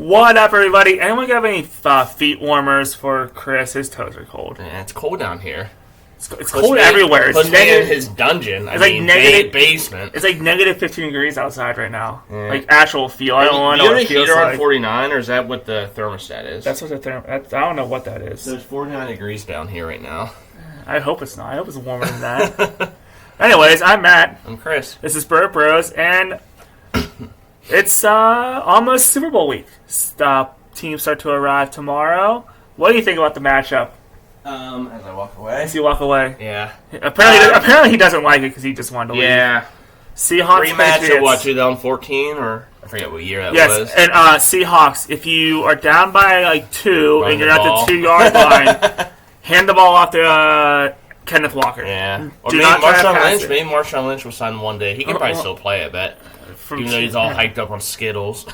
What up, everybody? Anyone got any feet warmers for Chris? His toes are cold. Yeah, it's cold down here. It's cold everywhere. It's negative, in his dungeon. It's like negative basement. It's like negative 15 degrees outside right now. Yeah. Like actual feel. I don't want to know what what it feels heater like. on 49, or is that what the thermostat is? That's what I don't know what that is. So it's 49 degrees down here right now. I hope it's not. I hope it's warmer than that. Anyways, I'm Matt. I'm Chris. This is Burt Bros, and it's almost Super Bowl week. Teams start to arrive tomorrow. What do you think about the matchup? As I walk away. As you walk away. Yeah. Apparently he doesn't like it because he just wanted to leave. Yeah. Seahawks rematch of what, 2014 or I forget what year that was. Yes, and Seahawks. If you are down by like 2 and you're at the 2-yard line, hand the ball off to Kenneth Walker. Yeah. Or Do maybe not Marshawn Lynch. Maybe Marshawn Lynch will sign one day. He can probably still play, I bet. Even though he's all hyped up on Skittles.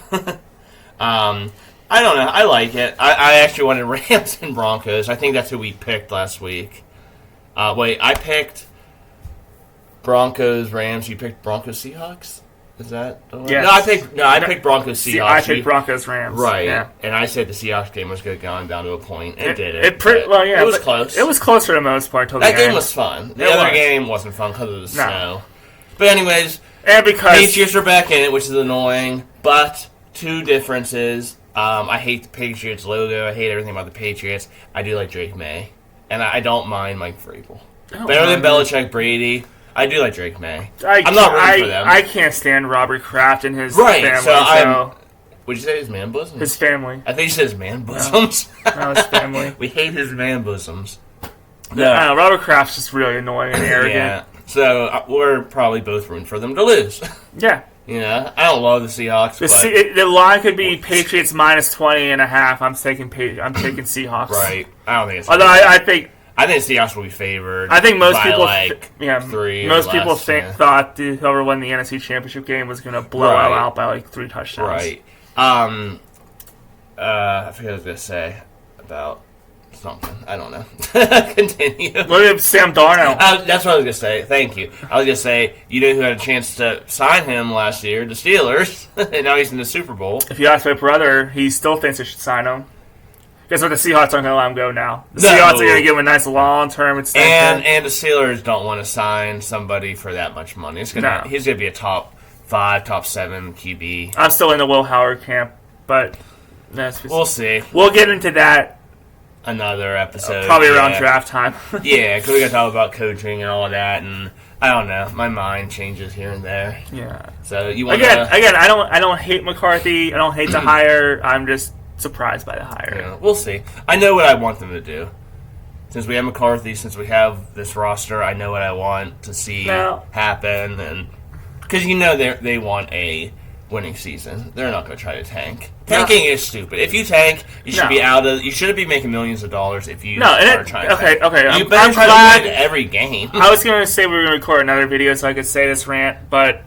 I don't know. I like it. I actually wanted Rams and Broncos. I think that's who we picked last week. I picked Broncos, Rams. You picked Broncos, Seahawks? Is that the one? Yes. I picked Broncos, Seahawks. I picked Broncos, Rams. Right. Yeah. And I said the Seahawks game was going to go down to a point. It did it. It was close. It was close for the most part. That game was fun. The other game wasn't fun because of the snow. But anyways, and because Patriots are back in it, which is annoying. But two differences. I hate the Patriots logo. I hate everything about the Patriots. I do like Drake May. And I don't mind Mike Vrabel. Better than Belichick, Brady. I do like Drake May. I'm not rooting for them. I can't stand Robert Kraft and his family. So what'd you say? His man bosoms? His family. I think he says man bosoms. No, his family. We hate his man bosoms. No, Robert Kraft's just really annoying and arrogant. Yeah. So we're probably both rooting for them to lose. Yeah. You know, I don't love the Seahawks. The line could be Patriots minus 20.5. I'm taking Seahawks. Right. I don't think it's. Although I think Seahawks will be favored. I think most people, three. Most people thought whoever won the NFC Championship game was going to blow out by like 3 touchdowns. Right. I forget what I was going to say about something. I don't know. Continue. Look at Sam Darnold. That's what I was going to say. Thank you. I was going to say, you know who had a chance to sign him last year? The Steelers. And now he's in the Super Bowl. If you ask my brother, he still thinks they should sign him. Guess what? The Seahawks aren't going to let him go now. The Seahawks are going to give him a nice long-term extension. And the Steelers don't want to sign somebody for that much money. He's going to be a top 5, top 7 QB. I'm still in the Will Howard camp, but we'll see. We'll get into that another episode. Probably around draft time. Yeah, because we got to talk about coaching and all of that, and I don't know. My mind changes here and there. Yeah. So you want again? I don't hate McCarthy. I don't hate the hire. I'm just surprised by the hire. Yeah, we'll see. I know what I want them to do. Since we have McCarthy, since we have this roster, I know what I want to see happen, and because they want a winning season. They're not going to try to tank. Tanking is stupid. If you tank, you should be out of. You shouldn't be making millions of dollars if you are trying to tank. Okay. You better try to win every game. I was going to say we were going to record another video so I could say this rant, but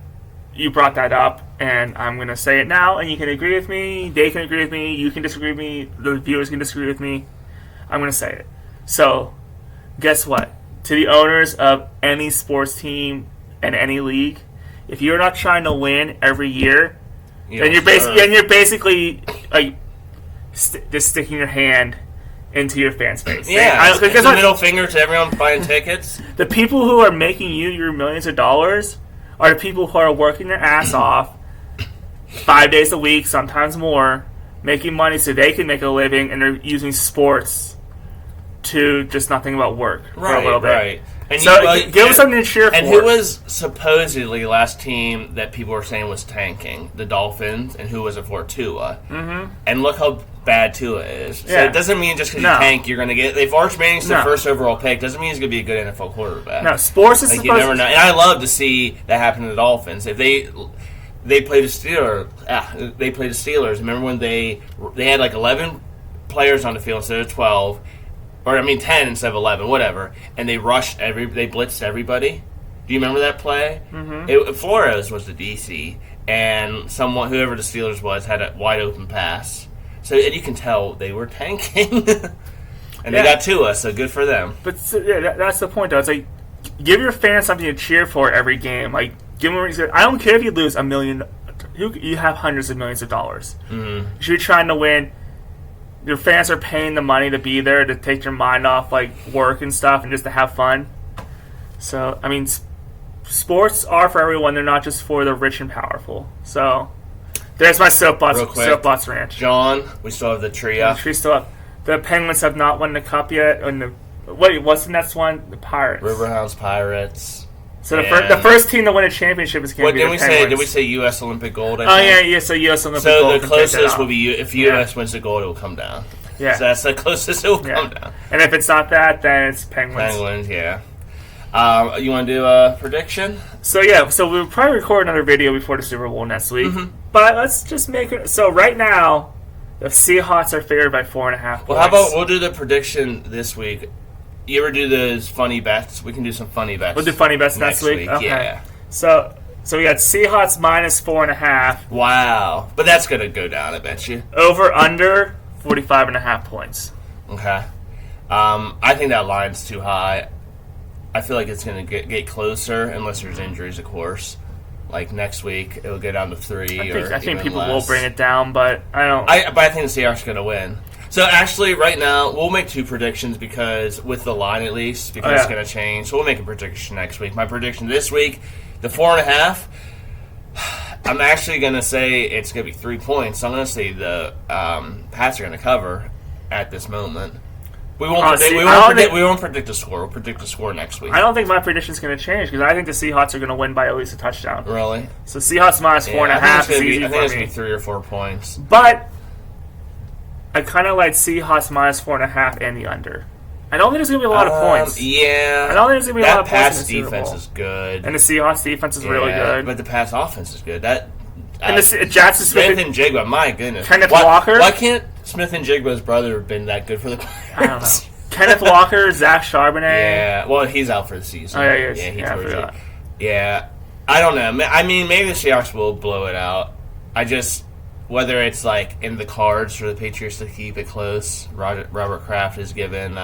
you brought that up, and I'm going to say it now, and you can agree with me, they can agree with me, you can disagree with me, the viewers can disagree with me. I'm going to say it. So, guess what? To the owners of any sports team and any league, if you're not trying to win every year, then you're basically like just sticking your hand into your fan space. Yeah, it's a middle finger to everyone buying tickets. The people who are making you your millions of dollars are the people who are working their ass off 5 days a week, sometimes more, making money so they can make a living, and they're using sports to just not think about work for a little bit. Right. And give them something to cheer for. And who was supposedly last team that people were saying was tanking? The Dolphins. And who was it for? Tua. Mm-hmm. And look how bad Tua is. So it doesn't mean just because you tank, you're going to get... If Arch Manning's the first overall pick, doesn't mean he's going to be a good NFL quarterback. No, sports is supposed to... You never know. And I love to see that happen to the Dolphins. If they played the Steelers. Remember when they had like 11 players on the field instead of 12... Or, 10 instead of 11, whatever. And they they blitzed everybody. Do you remember that play? Mm-hmm. Flores was the DC, and whoever the Steelers was, had a wide open pass. So, and you can tell they were tanking. And they got Tua, so good for them. But that's the point, though. It's like, give your fans something to cheer for every game. Like, give them a reason. I don't care if you lose $1 million you have hundreds of millions of dollars. You should be trying to win. Your fans are paying the money to be there to take your mind off like work and stuff and just to have fun. So I mean, sports are for everyone. They're not just for the rich and powerful. So there's my soapbox rant. John, we still have the trio. The tree still up. The Penguins have not won the cup yet. And what's the next one? The Pirates. Riverhounds Pirates. So the first team to win a championship is going to be the Penguins. Did we say U.S. Olympic gold? Yeah. So U.S. Olympic gold. So the closest will be if U.S. wins the gold, it will come down. Yeah. So that's the closest it will come down. And if it's not that, then it's Penguins. Penguins, yeah. You want to do a prediction? So we'll probably record another video before the Super Bowl next week. But let's just make it. So right now, the Seahawks are favored by 4.5 points. Well, how about we'll do the prediction this week? You ever do those funny bets? We can do some funny bets. We'll do funny bets next week. Okay. Yeah. So we got Seahawks minus 4.5. Wow. But that's going to go down, I bet you. Over under 45.5 points. Okay. I think that line's too high. I feel like it's going to get closer, unless there's injuries, of course. Like next week, it'll go down to 3 I think people less. will bring it down, but I don't. But I think the Seahawks are going to win. So actually, right now, we'll make 2 predictions because with the line at least, because it's going to change. So we'll make a prediction next week. My prediction this week, the 4.5. I'm actually going to say it's going to be 3 points. I'm going to say the Pats are going to cover at this moment. We won't predict the score. We'll predict the score next week. I don't think my prediction is going to change because I think the Seahawks are going to win by at least a touchdown. Really? So Seahawks minus 4.5 is easy for me. I think it's going to be 3 or 4 points. But I kind of like Seahawks minus 4.5 and the under. I don't think there's going to be a lot of points. Yeah. I don't think there's going to be a lot of points. That Pats defense is good. And the Seahawks defense is really good. But the Pats offense is good. And the Jackson Smith and Jigba, my goodness. Kenneth Walker. Why can't Smith and Jigba's brother have been that good for the Pirates? I don't know. Kenneth Walker, Zach Charbonnet. Yeah, well, he's out for the season. Oh, yeah, he told you. Yeah, I don't know. I mean, maybe the Seahawks will blow it out. Whether it's like in the cards for the Patriots to keep it close. Robert Kraft has given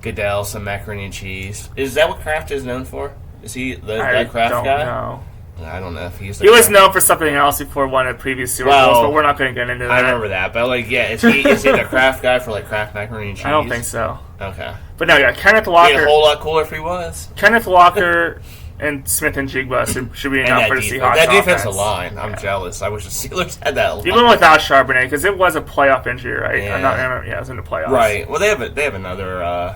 Goodell some macaroni and cheese. Is that what Kraft is known for? Is he that Kraft guy? Know. I don't know if he's. He was known for something else before one of the previous Super Bowls, but we're not going to get into that. I remember that, but is he the Kraft guy for like Kraft macaroni and cheese? I don't think so. Okay, but no, Kenneth Walker. It'd be a whole lot cooler if he was. Kenneth Walker and Smith and Jigba should be enough for the Seahawks. That defensive line, I'm jealous. I wish the Steelers had that line. Even without Charbonnet, because it was a playoff injury, right? Yeah. It was in the playoffs. Right. Well, they have another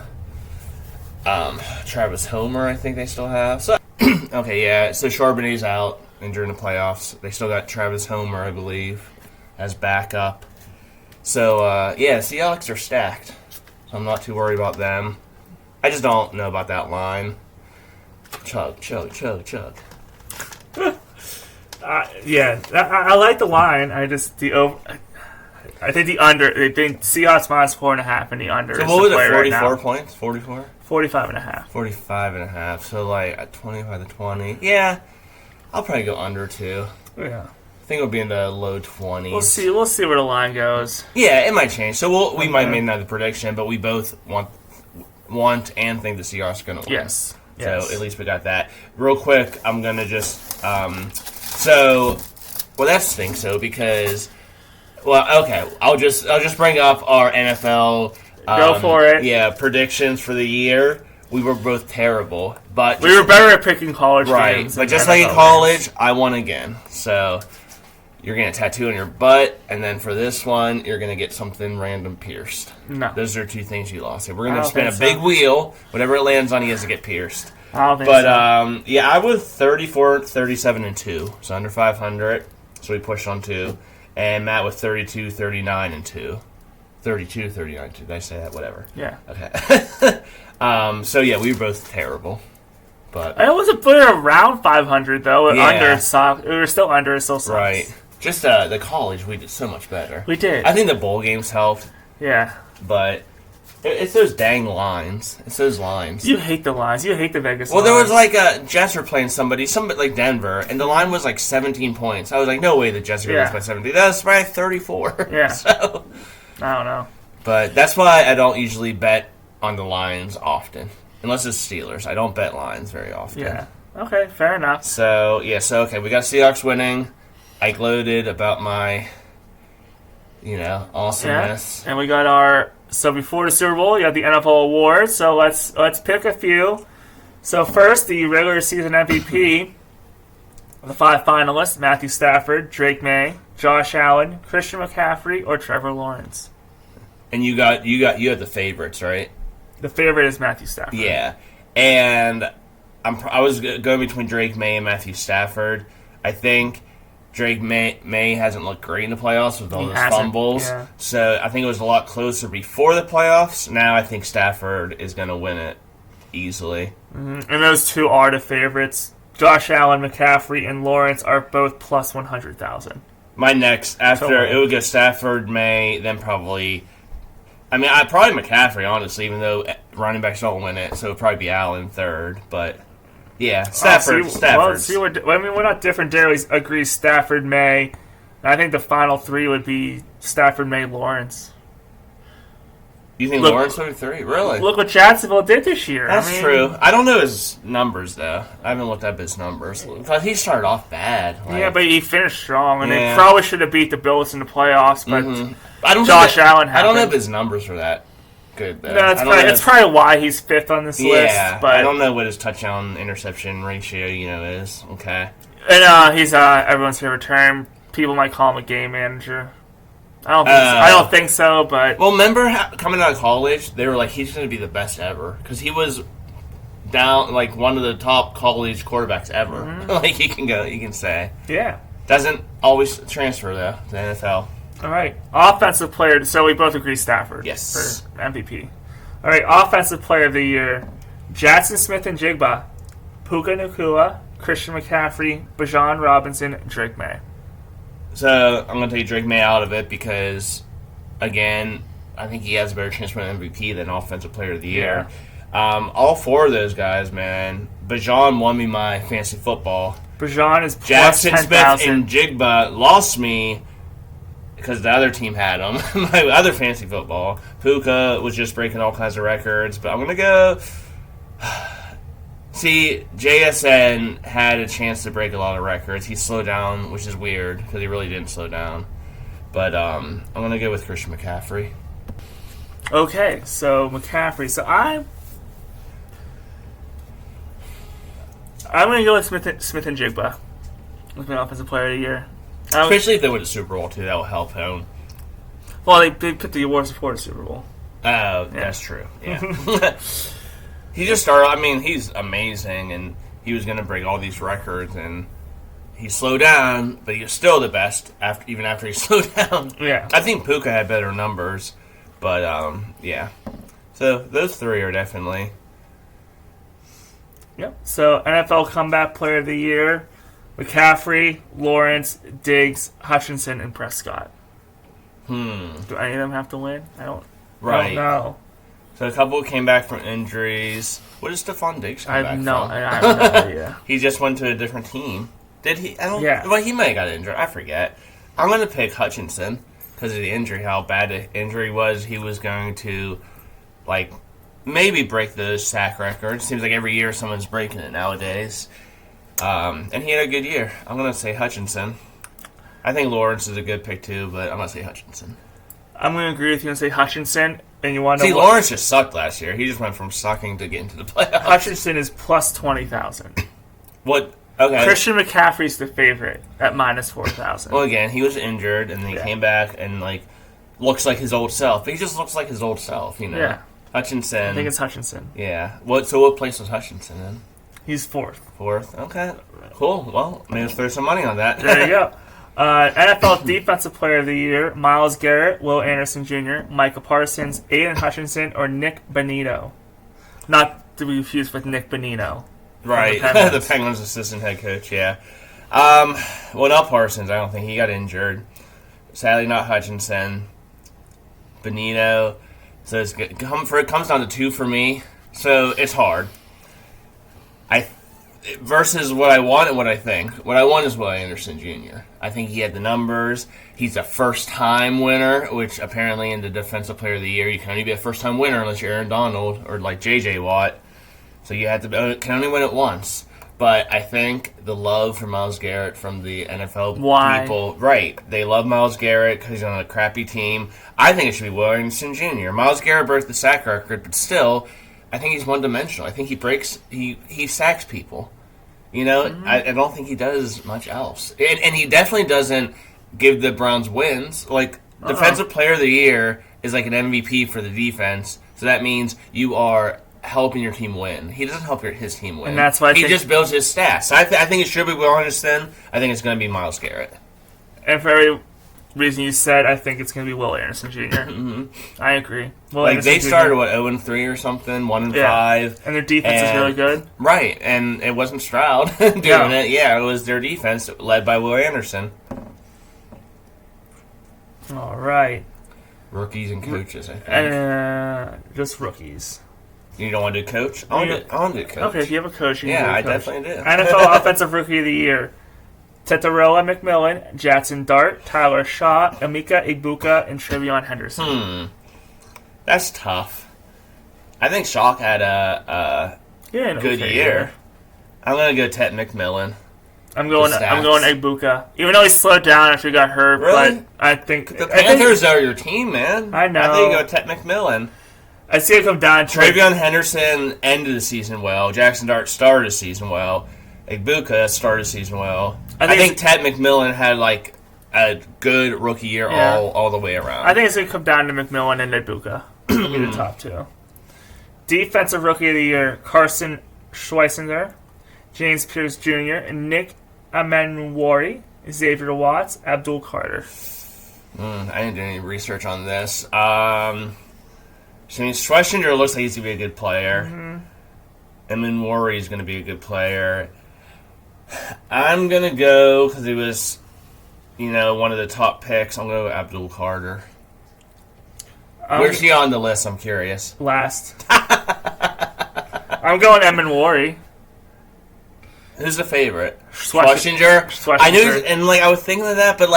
Travis Homer. I think they still have. So okay, yeah. So Charbonnet's out. And during the playoffs, they still got Travis Homer, I believe, as backup. So, Seahawks are stacked. So I'm not too worried about them. I just don't know about that line. Chug. I like the line. I think the under. I think Seahawks minus 4.5 and the under. So is what was it? 44 points? 44? 45.5. 45.5. So like at 25 to 20. Yeah. I'll probably go under 2. Yeah. I think it'll be in the low 20s. We'll see where the line goes. Yeah, it might change. So we might make another prediction, but we both want and think the Seahawks are going to win. Yes. So at least we got that. Real quick, I'm going to just that stinks though because I'll just bring up our NFL go for it. Yeah, predictions for the year. We were both terrible, but we were better at picking college games. But just like in college, I won again. So you're getting a tattoo on your butt, and then for this one, you're gonna get something random pierced. No, those are 2 things you lost. So we're gonna spin a big wheel. Whatever it lands on, he has to get pierced. I don't think so. I was 34, 37, and 2, so under 500. So we pushed on 2, and Matt was 32, 39, and 2. 32, 39, 2. Did I say that? Whatever. Yeah. Okay. We were both terrible, but I wasn't putting around 500 though. Under, we were still under. It still sucks. Right. Just the college, we did so much better. We did. I think the bowl games helped. Yeah. But it's those dang lines. It's those lines. You hate the lines. You hate the Vegas. Well, lines. there was like Jets were playing somebody like Denver, and the line was like 17 points. I was like, no way the Jets are going to lose by 17. That's by 34. Yeah. So I don't know. But that's why I don't usually bet on the lines often. Unless it's Steelers. I don't bet lines very often. Yeah. Okay, fair enough. So, we got Seahawks winning. I gloated about my, awesomeness. Yeah. And we got so before the Super Bowl, you have the NFL awards. So let's pick a few. So first, the regular season MVP. The 5 finalists: Matthew Stafford, Drake May, Josh Allen, Christian McCaffrey, or Trevor Lawrence. And you have the favorites, right? The favorite is Matthew Stafford. Yeah, and I was going between Drake May and Matthew Stafford. I think Drake May hasn't looked great in the playoffs with all those fumbles. Yeah. So I think it was a lot closer before the playoffs. Now I think Stafford is going to win it easily. Mm-hmm. And those two are the favorites. Josh Allen, McCaffrey, and Lawrence are both plus 100,000. My next, after it would go Stafford, May, then probably... I'd probably McCaffrey, honestly, even though running backs don't win it, so it would probably be Allen third. But, yeah, Stafford. We're not different there. We agree Stafford, May. I think the final 3 would be Stafford, May, Lawrence. You think Lawrence would be 3? Really? Look what Jacksonville did this year. That's true. I don't know his numbers, though. I haven't looked up his numbers. Because he started off bad. Yeah, but he finished strong, and they probably should have beat the Bills in the playoffs, but Allen I don't know if his numbers are that good, though. No, that's probably why he's 5th on this list. But I don't know what his touchdown-interception ratio, is. Okay. And he's everyone's favorite term. People might call him a game manager. I don't think so, but... Well, remember coming out of college, they were like, he's going to be the best ever. Because he was down, like, one of the top college quarterbacks ever. Mm-hmm. Like, he can say. Yeah. Doesn't always transfer, though, to the NFL. All right. Offensive player, so we both agree Stafford. Yes. For MVP. All right, Offensive Player of the Year. Jackson Smith and Jigba, Puka Nacua, Christian McCaffrey, Bijan Robinson, Drake May. So, I'm going to take Drake May out of it because, again, I think he has a better chance for an MVP than Offensive Player of the Year. Yeah. All 4 of those guys, man. Bijan won me my fantasy football. Bijan is plus Jackson 10,000. Smith and Jigba lost me because the other team had him. My other fantasy football. Puka was just breaking all kinds of records. But I'm going to go... See, JSN had a chance to break a lot of records. He slowed down, which is weird, because he really didn't slow down. But I'm going to go with Christian McCaffrey. Okay, so McCaffrey. So I'm going to go with Smith and Jigba with my Offensive Player of the Year. Especially if they win the Super Bowl, too. That will help him. Well, they put the awards before the Super Bowl. Oh, that's true. Yeah. He just started, he's amazing, and he was going to break all these records, and he slowed down, but he was still the best, even after he slowed down. Yeah. I think Puka had better numbers, but, yeah. So, those 3 are definitely... Yep. So, NFL Comeback Player of the Year, McCaffrey, Lawrence, Diggs, Hutchinson, and Prescott. Do any of them have to win? I don't know. So a couple came back from injuries. What did Stephon Diggs come back from? I have no idea. He just went to a different team. Did he? Yeah. Well, he might have got injured. I forget. I'm going to pick Hutchinson because of the injury, how bad the injury was. He was going to, maybe break the sack record. Seems like every year someone's breaking it nowadays. And he had a good year. I'm going to say Hutchinson. I think Lawrence is a good pick too, but I'm going to say Hutchinson. I'm going to agree with you and say Hutchinson. And you want to see, Lawrence just sucked last year. He just went from sucking to getting to the playoffs. Hutchinson is plus 20,000. What? Okay. Christian McCaffrey's the favorite at minus 4,000. Well, again, he was injured, and then he came back and, looks like his old self. He just looks like his old self, Yeah. Hutchinson. I think it's Hutchinson. Yeah. What place was Hutchinson in? He's 4th. 4th? Okay. Cool. Well, maybe let's throw some money on that. There you go. NFL Defensive Player of the Year, Myles Garrett, Will Anderson Jr., Micah Parsons, Aiden Hutchinson, or Nick Bonito. Not to be confused with Nick Bonino. Right, the Penguins assistant head coach, yeah. Well, not Parsons, I don't think. He got injured. Sadly, not Hutchinson. Bonito. So it comes down to 2 for me. So it's hard. Versus what I want and what I think. What I want is Will Anderson Jr. I think he had the numbers. He's a first-time winner, which apparently in the Defensive Player of the Year, you can only be a first-time winner unless you're Aaron Donald or like J.J. Watt. So you can only win it once. But I think the love for Myles Garrett from the NFL Why? people, right? They love Myles Garrett because he's on a crappy team. I think it should be Will Anderson Jr. Myles Garrett broke the sack record, but still, I think he's one-dimensional. I think he sacks people. You know, I don't think he does much else, and he definitely doesn't give the Browns wins. Like Defensive Player of the Year is like an MVP for the defense, so that means you are helping your team win. He doesn't help his team win. And that's why he just builds his stats. So I think it should be Will Anderson. I think it's going to be Myles Garrett. And for every reason you said, I think it's going to be Will Anderson Jr. I agree. Will Like Anderson they Jr. started 0-3 or something, 1-5, and their defense is really good. Right, and it wasn't Stroud doing it. Yeah, it was their defense led by Will Anderson. All right. Rookies and coaches, I think. Just rookies. You don't want to do coach? I want to do coach. Okay, if you have a coach, you can do a I coach. definitely do. NFL Offensive Rookie of the Year. Tetaroa McMillan, Jackson Dart, Tyler Shaw, Emeka Egbuka, and Trevion Henderson. That's tough. I think Shock had a good year. I'm gonna go Tet McMillan. I'm going Egbuka. Even though he slowed down after he got hurt, really? But I think the Panthers are your team, man. I know. I think you go Tet McMillan. I see it come down to Trevion Henderson ended the season well. Jackson Dart started the season well. Egbuka started the season well. I think Ted McMillan had like a good rookie year all the way around. I think it's going to come down to McMillan and Egbuka. Will be the top two. Defensive Rookie of the Year, Carson Schweissinger, James Pierce Jr., and Nick Amenwari, Xavier Watts, Abdul Carter. I didn't do any research on this. So Schweissinger looks like he's going to be a good player. Amenwari is going to be a good player. I'm going to go, because he was, one of the top picks, I'm going to go Abdul Carter. Where's he on the list? I'm curious. Last. I'm going Amenwari. Who's the favorite? Schweissinger. I knew, and I was thinking of that, but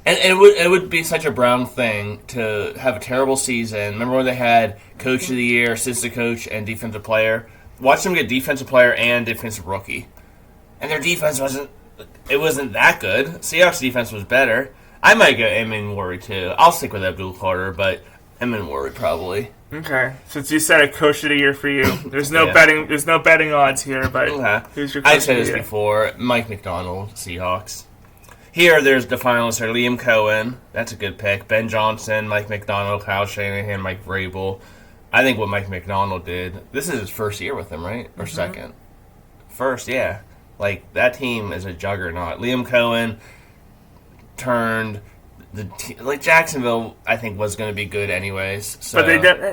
and it would be such a Brown thing to have a terrible season. Remember when they had Coach of the Year, Assistant Coach, and Defensive Player? Watch them get Defensive Player and Defensive Rookie, and their defense wasn't that good. Seahawks defense was better. I might go Amenwari too. I'll stick with Abdul Carter, but Amenwari probably. Okay, since you said a Coach of the Year for you, there's no betting. There's no betting odds here, but who's your Coach I said this before. Mike McDonald, Seahawks. Here, there's the finalists are Liam Cohen. That's a good pick. Ben Johnson, Mike McDonald, Kyle Shanahan, Mike Vrabel. I think what Mike McDonald did. This is his first year with him, right? Or second? First, yeah. That team is a juggernaut. Liam Cohen turned Jacksonville. I think was going to be good anyways. So.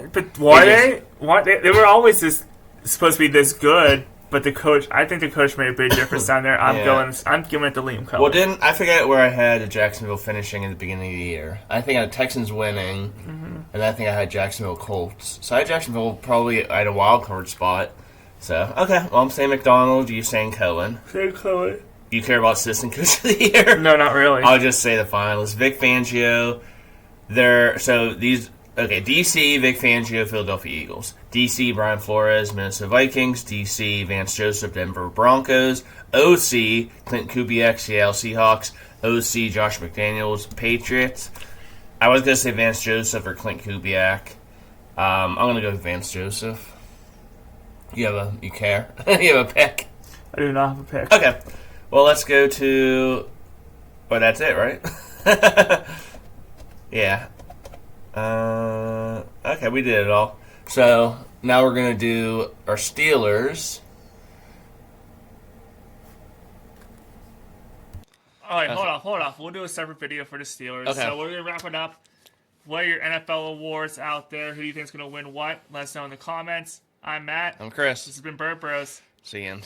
But why they were always supposed to be this good. But I think the coach made a big difference down there. I'm giving it to Liam Cohen. Well, I forget where I had Jacksonville finishing in the beginning of the year. I think I had Texans winning, and I think I had Jacksonville Colts. So I had Jacksonville probably at a wild card spot. So okay, well I'm saying McDonald. You saying Cohen? Saying Cohen. You care about Assistant Coach of the Year? No, not really. I'll just say the finalists: Vic Fangio. DC, Vic Fangio, Philadelphia Eagles. DC, Brian Flores, Minnesota Vikings. DC, Vance Joseph, Denver Broncos. OC, Clint Kubiak, Seattle Seahawks. OC, Josh McDaniels, Patriots. I was going to say Vance Joseph or Clint Kubiak. I'm going to go with Vance Joseph. You care? You have a pick? I do not have a pick. Okay. Well, let's go to... Oh, that's it, right? Yeah. Okay, we did it all. So now we're gonna do our Steelers. All right, hold on. We'll do a separate video for the Steelers. Okay. So we're gonna wrap it up. What are your NFL awards out there? Who do you think is gonna win what? Let us know in the comments. I'm Matt. I'm Chris. This has been Bird Bros. See you.